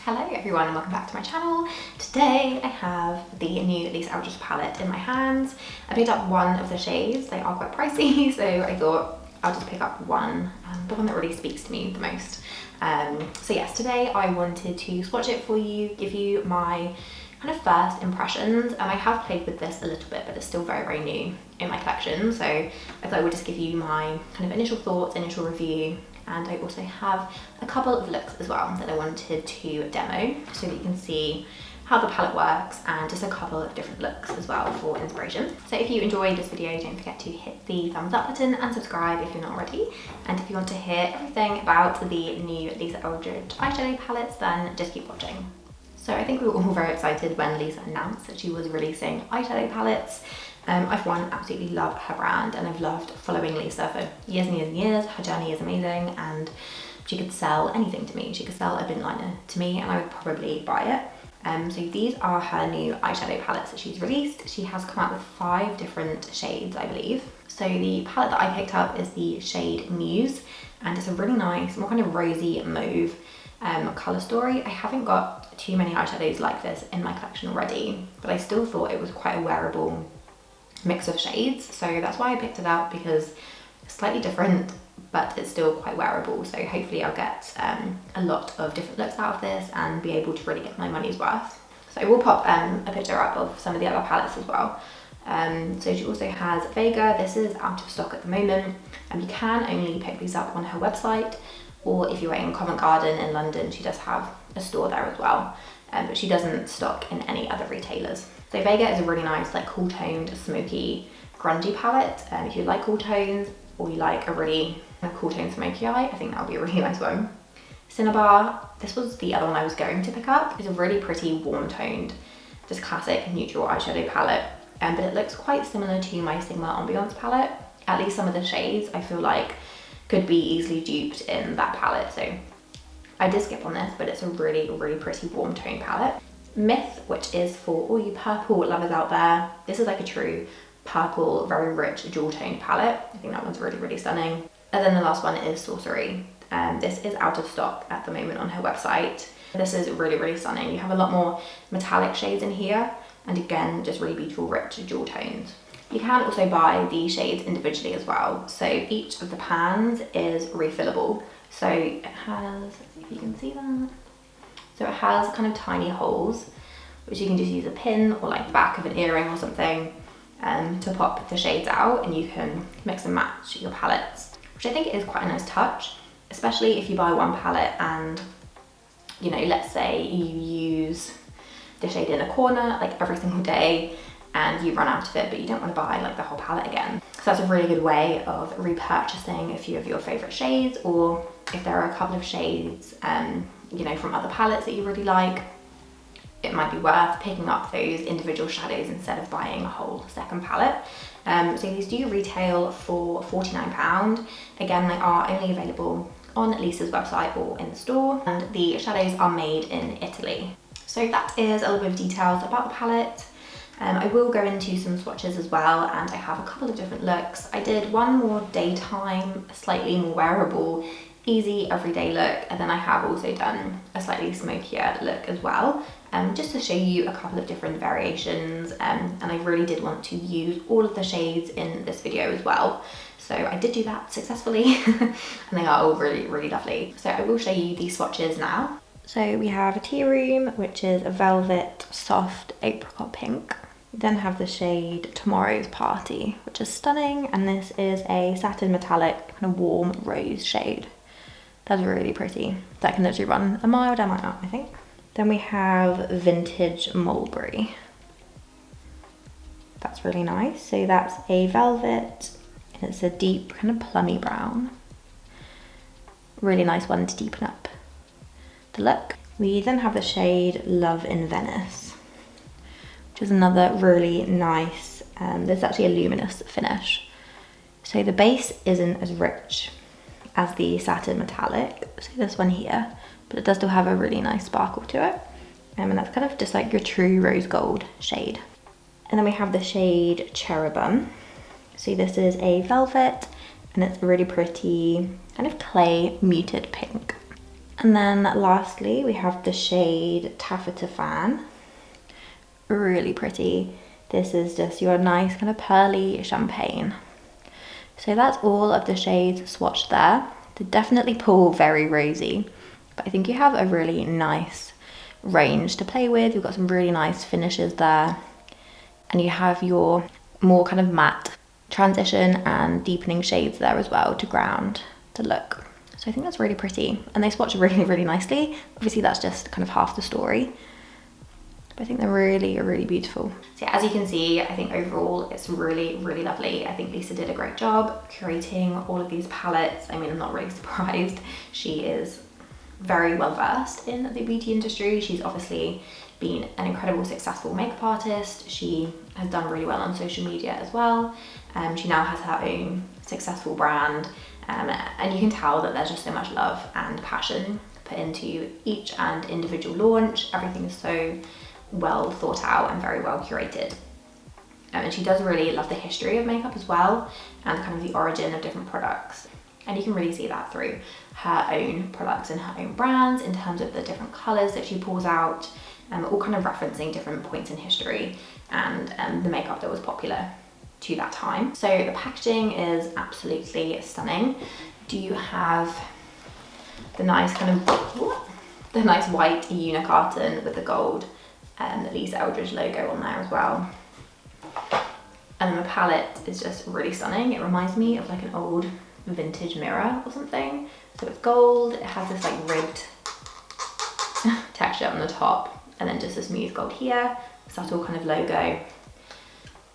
Hello everyone and welcome back to my channel. Today I have the new ELDRIDGE palette in my hands. I picked up one of the shades. They are quite pricey, so I thought I'll just pick up one, the one that really speaks to me the most. So yes, today I wanted to swatch it for you, give you my kind of first impressions, and I have played with this a little bit, but it's still very, very new in my collection. So I thought I would just give you my kind of initial thoughts, initial review, and I also have a couple of looks as well that I wanted to demo so that you can see how the palette works and just a couple of different looks as well for inspiration. So if you enjoyed this video, don't forget to hit the thumbs up button and subscribe if you're not already. And if you want to hear everything about the new ELDRIDGE eyeshadow palettes, then just keep watching. So I think we were all very excited when Lisa announced that she was releasing eyeshadow palettes. I've absolutely love her brand, and I've loved following Lisa for years and years and years. Her journey is amazing, and she could sell anything to me. She could sell a bin liner to me and I would probably buy it. So these are her new eyeshadow palettes that she's released. She has come out with 5 different shades, I believe. So the palette that I picked up is the shade MUSE, and it's a really nice, more kind of rosy mauve colour story. I haven't got too many eyeshadows like this in my collection already, but I still thought it was quite a wearable mix of shades, so that's why I picked it up, because it's slightly different but it's still quite wearable. So hopefully I'll get a lot of different looks out of this and be able to really get my money's worth. So I will pop a picture up of some of the other palettes as well. So she also has Vega. This is out of stock at the moment, and you can only pick these up on her website, or if you're in Covent Garden in London, she does have a store there as well, but she doesn't stock in any other retailers. So Vega is a really nice, like, cool toned, smoky, grungy palette. If you like cool tones, or you like a really cool toned smoky eye, I think that would be a really nice one. Cinnabar, this was the other one I was going to pick up. It's a really pretty warm toned, just classic neutral eyeshadow palette, but it looks quite similar to my Sigma Ambiance palette. At least some of the shades I feel like could be easily duped in that palette, so I did skip on this, but it's a really, really pretty warm tone palette. Myth, which is for all you purple lovers out there. This is like a true purple, very rich jewel toned palette. I think that one's really, really stunning. And then the last one is Sorcery. This is out of stock at the moment on her website. This is really, really stunning. You have a lot more metallic shades in here, and again, just really beautiful, rich jewel tones. You can also buy the shades individually as well. So each of the pans is refillable. So it has, let's see if you can see that. So it has kind of tiny holes, which you can just use a pin or like the back of an earring or something to pop the shades out, and you can mix and match your palettes, which I think is quite a nice touch, especially if you buy one palette and, you know, let's say you use the shade in a corner like every single day and you run out of it, but you don't want to buy like the whole palette again. So that's a really good way of repurchasing a few of your favorite shades, or if there are a couple of shades you know, from other palettes that you really like, it might be worth picking up those individual shadows instead of buying a whole second palette. So these do retail for £49. Again, they are only available on Lisa's website or in the store, and the shadows are made in Italy. So that is a little bit of details about the palette. I will go into some swatches as well, and I have a couple of different looks. I did one more daytime, slightly more wearable, easy everyday look, and then I have also done a slightly smokier look as well, just to show you a couple of different variations, and I really did want to use all of the shades in this video as well. So I did do that successfully, and they are all really, really lovely. So I will show you these swatches now. So we have a Tea Room, which is a velvet soft apricot pink. We then have the shade Tomorrow's Party, which is stunning, and this is a satin metallic kind of warm rose shade. That's really pretty. That can literally run a mile down my arm, I think. Then we have Vintage Mulberry. That's really nice. So that's a velvet, and it's a deep kind of plummy brown. Really nice one to deepen up the look. We then have the shade Love in Venice, which is another really nice, there's actually a luminous finish. So the base isn't as rich as the satin metallic, so this one here, but it does still have a really nice sparkle to it. And that's kind of just like your true rose gold shade. And then we have the shade Cherubim. So this is a velvet, and it's a really pretty kind of clay muted pink. And then lastly, we have the shade Taffeta Fan. Really pretty. This is just your nice kind of pearly champagne. So that's all of the shades swatched there. They definitely pull very rosy, but I think you have a really nice range to play with. You've got some really nice finishes there, and you have your more kind of matte transition and deepening shades there as well to ground the look. So I think that's really pretty, and they swatch really, really nicely. Obviously that's just kind of half the story, but I think they're really, really beautiful. So yeah, as you can see, I think overall it's really, really lovely. I think Lisa did a great job curating all of these palettes. I mean, I'm not really surprised. She is very well versed in the beauty industry. She's obviously been an incredible successful makeup artist. She has done really well on social media as well. She now has her own successful brand, and you can tell that there's just so much love and passion put into each and individual launch. Everything is so well thought out and very well curated. And she does really love the history of makeup as well, and kind of the origin of different products. And you can really see that through her own products and her own brands in terms of the different colours that she pulls out, all kind of referencing different points in history and the makeup that was popular to that time. So the packaging is absolutely stunning. Do you have the nice kind of, the nice white unicarton with the gold Lisa ELDRIDGE logo on there as well. And then the palette is just really stunning. It reminds me of like an old vintage mirror or something. So it's gold, it has this like ribbed texture on the top, and then just a smooth gold here, subtle kind of logo.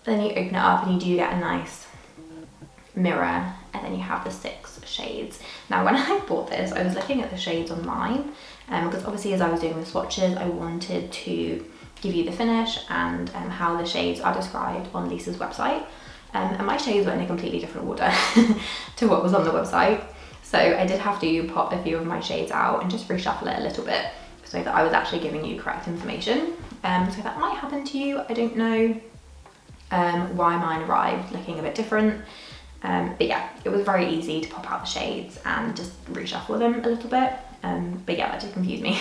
Then you open it up and you do get a nice mirror, and then you have the 6 shades. Now when I bought this, I was looking at the shades online, because obviously as I was doing the swatches, I wanted to give you the finish and how the shades are described on Lisa's website. And my shades were in a completely different order to what was on the website. So I did have to pop a few of my shades out and just reshuffle it a little bit so that I was actually giving you correct information. So that might happen to you. I don't know why mine arrived looking a bit different. But yeah, it was very easy to pop out the shades and just reshuffle them a little bit. But yeah, that did confuse me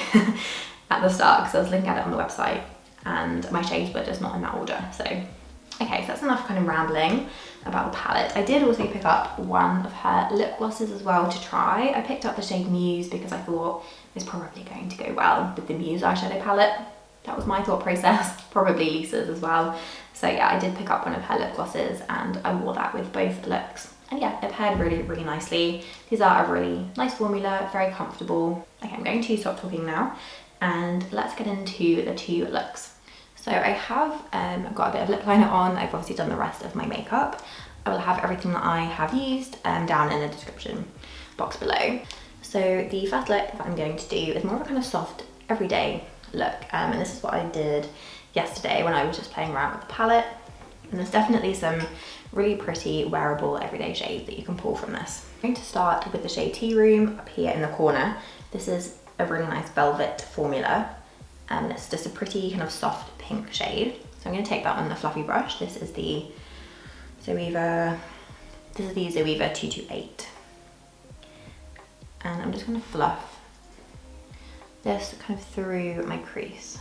at the start because I was looking at it on the website and my shades were just not in that order. So, okay, so that's enough kind of rambling about the palette. I did also pick up one of her lip glosses as well to try. I picked up the shade Muse because I thought it's probably going to go well with the Muse eyeshadow palette. That was my thought process, probably Lisa's as well. So yeah, I did pick up one of her lip glosses and I wore that with both looks. And yeah, it paired really, really nicely. These are a really nice formula, very comfortable. Okay, I'm going to stop talking now and let's get into the 2 looks. So I have got a bit of lip liner on. I've obviously done the rest of my makeup. I will have everything that I have used down in the description box below. So the first look that I'm going to do is more of a kind of soft, everyday look. And this is what I did yesterday when I was just playing around with the palette. And there's definitely some really pretty wearable everyday shades that you can pull from this. I'm going to start with the shade Tea Room up here in the corner. This is a really nice velvet formula. And it's just a pretty kind of soft pink shade. So I'm going to take that on the fluffy brush. This is the Zoeva 228. And I'm just going to fluff this kind of through my crease.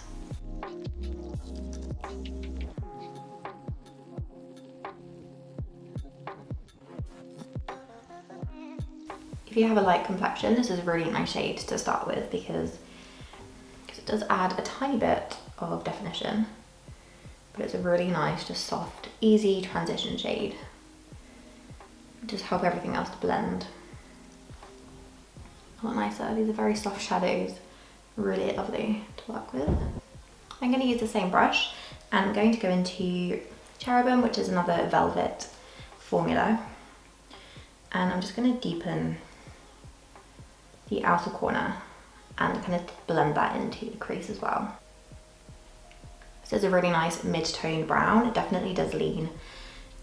If you have a light complexion, this is a really nice shade to start with because it does add a tiny bit of definition, but it's a really nice, just soft, easy transition shade. Just help everything else to blend a lot nicer. These are very soft shadows, really lovely to work with. I'm going to use the same brush and I'm going to go into Cherubim, which is another velvet formula, and I'm just going to deepen the outer corner and kind of blend that into the crease as well. This is a really nice mid-toned brown. It definitely does lean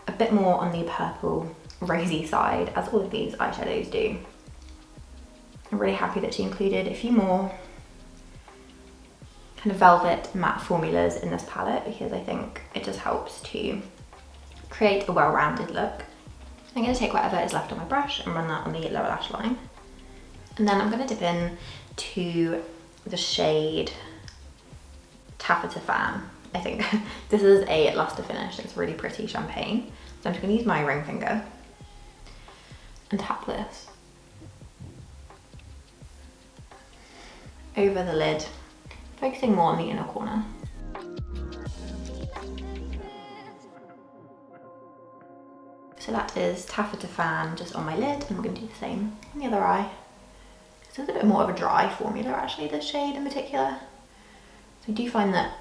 a bit more on the purple rosy side, as all of these eyeshadows do. I'm really happy that she included a few more kind of velvet matte formulas in this palette because I think it just helps to create a well-rounded look. I'm going to take whatever is left on my brush and run that on the lower lash line. And then I'm going to dip in to the shade Taffeta Fan. I think this is a luster finish. It's really pretty champagne. So I'm just going to use my ring finger and tap this over the lid, focusing more on the inner corner. So that is Taffeta Fan just on my lid, and we're going to do the same on the other eye. This is a bit more of a dry formula actually, this shade in particular. So I do find that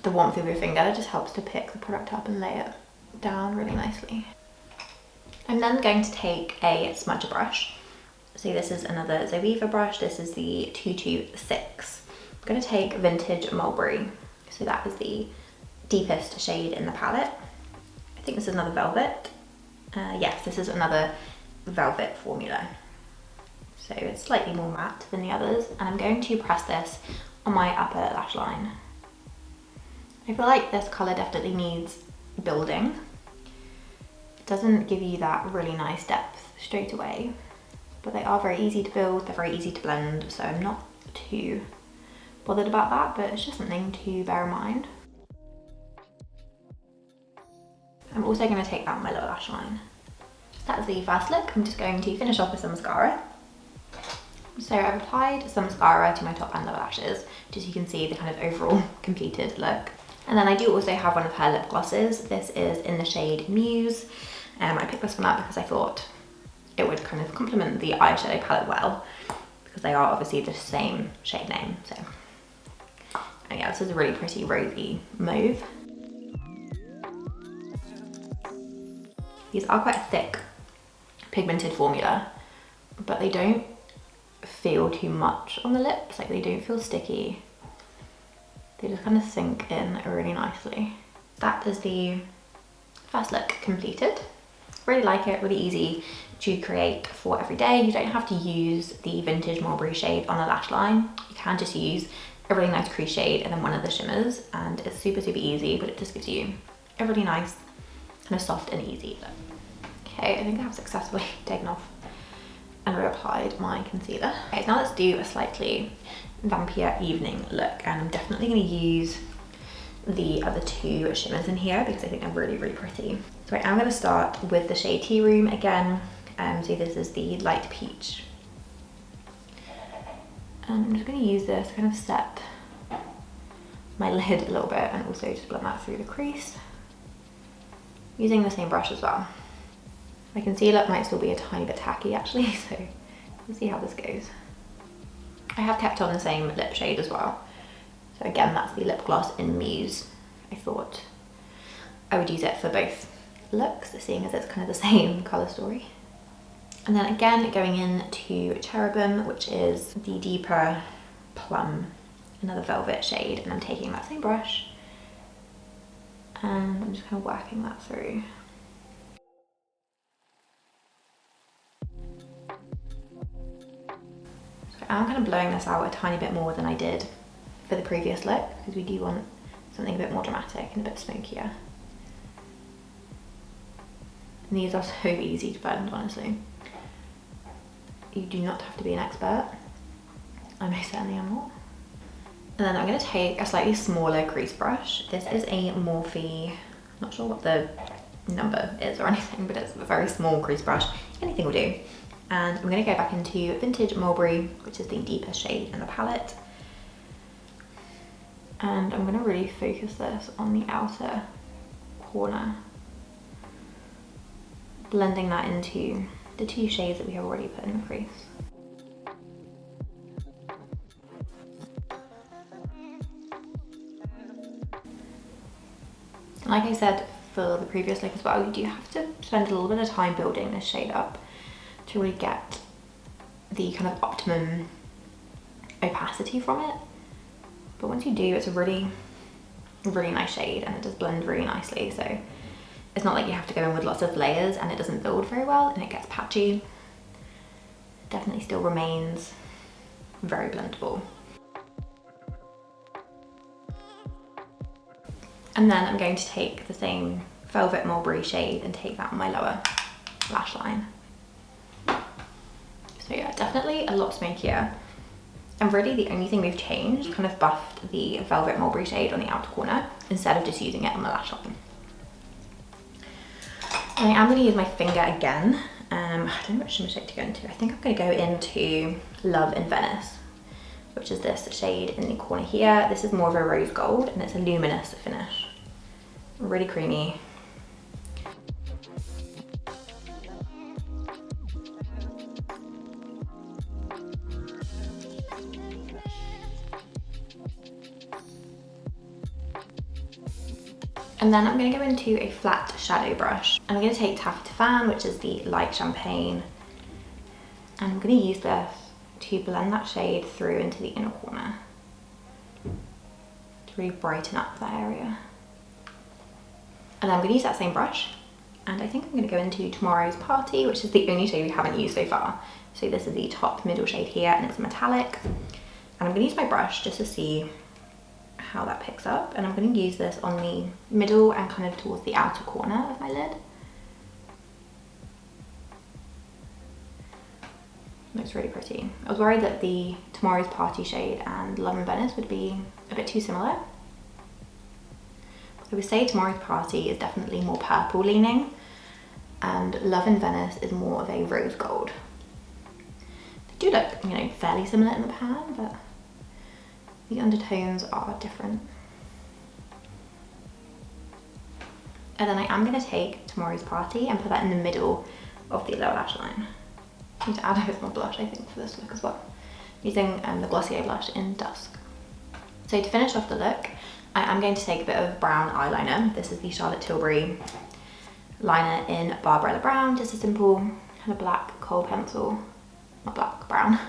the warmth of your finger just helps to pick the product up and lay it down really nicely. I'm then going to take a smudger brush. So this is another Zoeva brush. This is the 226. I'm going to take Vintage Mulberry. So that is the deepest shade in the palette. I think this is another velvet. Yes, this is another velvet formula. So it's slightly more matte than the others, and I'm going to press this on my upper lash line. I feel like this colour definitely needs building. It doesn't give you that really nice depth straight away, but they are very easy to build, they're very easy to blend, so I'm not too bothered about that, but it's just something to bear in mind. I'm also going to take that on my lower lash line. That's the first look. I'm just going to finish off with some mascara. So I've applied some mascara to my top and lower lashes, just so you can see the kind of overall completed look. And then I do also have one of her lip glosses. This is in the shade Muse. I picked this one up because I thought it would kind of complement the eyeshadow palette well, because they are obviously the same shade name. So, and yeah, this is a really pretty rosy mauve. These are quite a thick pigmented formula, but they don't feel too much on the lips, like they don't feel sticky. They just kind of sink in really nicely. That is the first look completed. Really like it, really easy to create for every day. You don't have to use the Vintage Mulberry shade on a lash line. You can just use a really nice crease shade and then one of the shimmers, and it's super, super easy, but it just gives you a really nice, kind of soft and easy look. Okay, I think I have successfully taken off and reapplied my concealer. Okay, so now let's do a slightly vampier evening look, and I'm definitely going to use the other two shimmers in here because I think they're really, really pretty. So I'm going to start with the shade Tea Room again. So this is the light peach. And I'm just going to use this to kind of set my lid a little bit and also just blend that through the crease. Using the same brush as well. My concealer might still be a tiny bit tacky actually, so we'll see how this goes. I have kept on the same lip shade as well. So again, that's the lip gloss in Muse. I thought I would use it for both looks, seeing as it's kind of the same colour story. And then again, going into Cherubim, which is the deeper plum, another velvet shade, and I'm taking that same brush and I'm just kind of working that through. So I'm kind of blowing this out a tiny bit more than I did for the previous look, because we do want something a bit more dramatic and a bit smokier. And these are so easy to blend, honestly. You do not have to be an expert. I most certainly am not. And then I'm going to take a slightly smaller crease brush. This is a Morphe, not sure what the number is or anything, but it's a very small crease brush. Anything will do. And I'm going to go back into Vintage Mulberry, which is the deepest shade in the palette. And I'm going to really focus this on the outer corner, blending that into the two shades that we have already put in the crease. And like I said for the previous look as well, you do have to spend a little bit of time building this shade up to really get the kind of optimum opacity from it. But once you do, it's a really, really nice shade and it does blend really nicely. So it's not like you have to go in with lots of layers and it doesn't build very well and it gets patchy. It definitely still remains very blendable. And then I'm going to take the same Velvet Mulberry shade and take that on my lower lash line. So yeah, definitely a lot smokier And really the only thing they've changed, kind of buffed the Velvet Mulberry shade on the outer corner instead of just using it on the lash line. And I am going to use my finger again. I don't know which shade to go into. I think I'm going to go into Love in Venice, which is this shade in the corner here. This is more of a rose gold and it's a luminous finish. Really creamy. And then I'm going to go into a flat shadow brush. And I'm going to take Taffy Fan, which is the light champagne. And I'm going to use this to blend that shade through into the inner corner. To really brighten up that area. And then I'm going to use that same brush. And I think I'm going to go into Tomorrow's Party, which is the only shade we haven't used so far. So this is the top middle shade here, and it's a metallic. And I'm going to use my brush just to see how that picks up, and I'm going to use this on the middle and kind of towards the outer corner of my lid. Looks really pretty. I was worried that the Tomorrow's Party shade and Love in Venice would be a bit too similar. I would say Tomorrow's Party is definitely more purple leaning and Love in Venice is more of a rose gold. They do look, you know, fairly similar in the pan, but the undertones are different. And then I am going to take Tomorrow's Party and put that in the middle of the lower lash line. I need to add a bit more blush, I think, for this look as well. Using the Glossier blush in Dusk. So to finish off the look, I am going to take a bit of brown eyeliner. This is the Charlotte Tilbury liner in Barbarella Brown. Just a simple kind of black kohl pencil, not black, brown.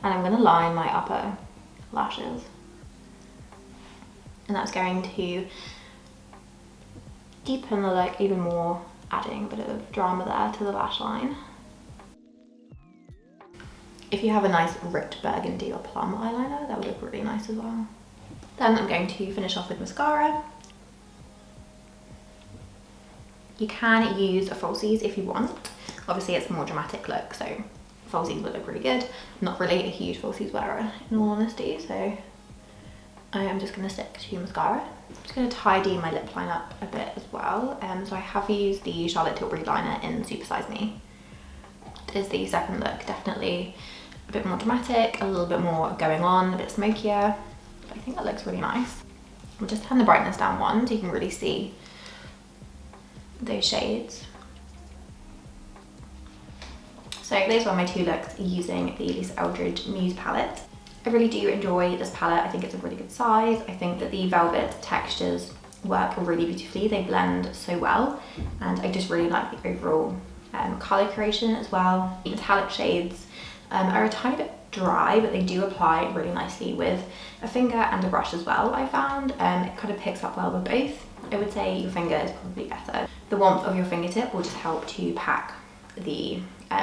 And I'm going to line my upper lashes. And that's going to deepen the look even more, adding a bit of drama there to the lash line. If you have a nice ripped burgundy or plum eyeliner, that would look really nice as well. Then I'm going to finish off with mascara. You can use a falsies if you want. Obviously it's a more dramatic look, so falsies would look really good. I'm not really a huge falsies wearer in all honesty, so I am just going to stick to mascara. I'm just going to tidy my lip line up a bit as well. So I have used the Charlotte Tilbury liner in Super Size Me. It is the second look, definitely a bit more dramatic, a little bit more going on, a bit smokier. But I think that looks really nice. We'll just turn the brightness down one so you can really see those shades. So those were my two looks using the ELDRIDGE Muse palette. I really do enjoy this palette. I think it's a really good size. I think that the velvet textures work really beautifully. They blend so well. And I just really like the overall colour creation as well. The metallic shades are a tiny bit dry, but they do apply really nicely with a finger and a brush as well, I found. It kind of picks up well with both. I would say your finger is probably better. The warmth of your fingertip will just help to pack the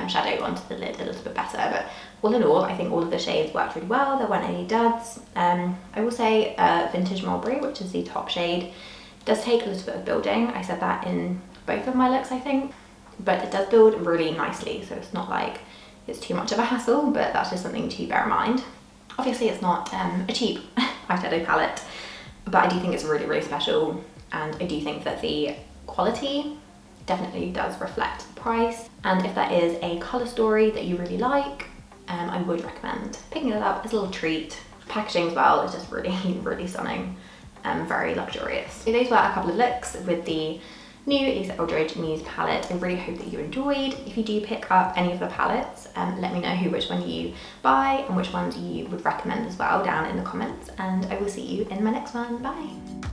shadow onto the lid a little bit better, but all in all I think all of the shades worked really well. There weren't any duds. I will say Vintage Mulberry, which is the top shade, does take a little bit of building. I said that in both of my looks I think, but it does build really nicely, so it's not like it's too much of a hassle, but that's just something to bear in mind. Obviously it's not a cheap eyeshadow palette, but I do think it's really, really special, and I do think that the quality definitely does reflect the price. And if that is a colour story that you really like, I would recommend picking it up as a little treat. Packaging as well is just really, really stunning and very luxurious. So those were a couple of looks with the new ELDRIDGE Muse palette. I really hope that you enjoyed. If you do pick up any of the palettes, let me know which one you buy and which ones you would recommend as well down in the comments, and I will see you in my next one. Bye!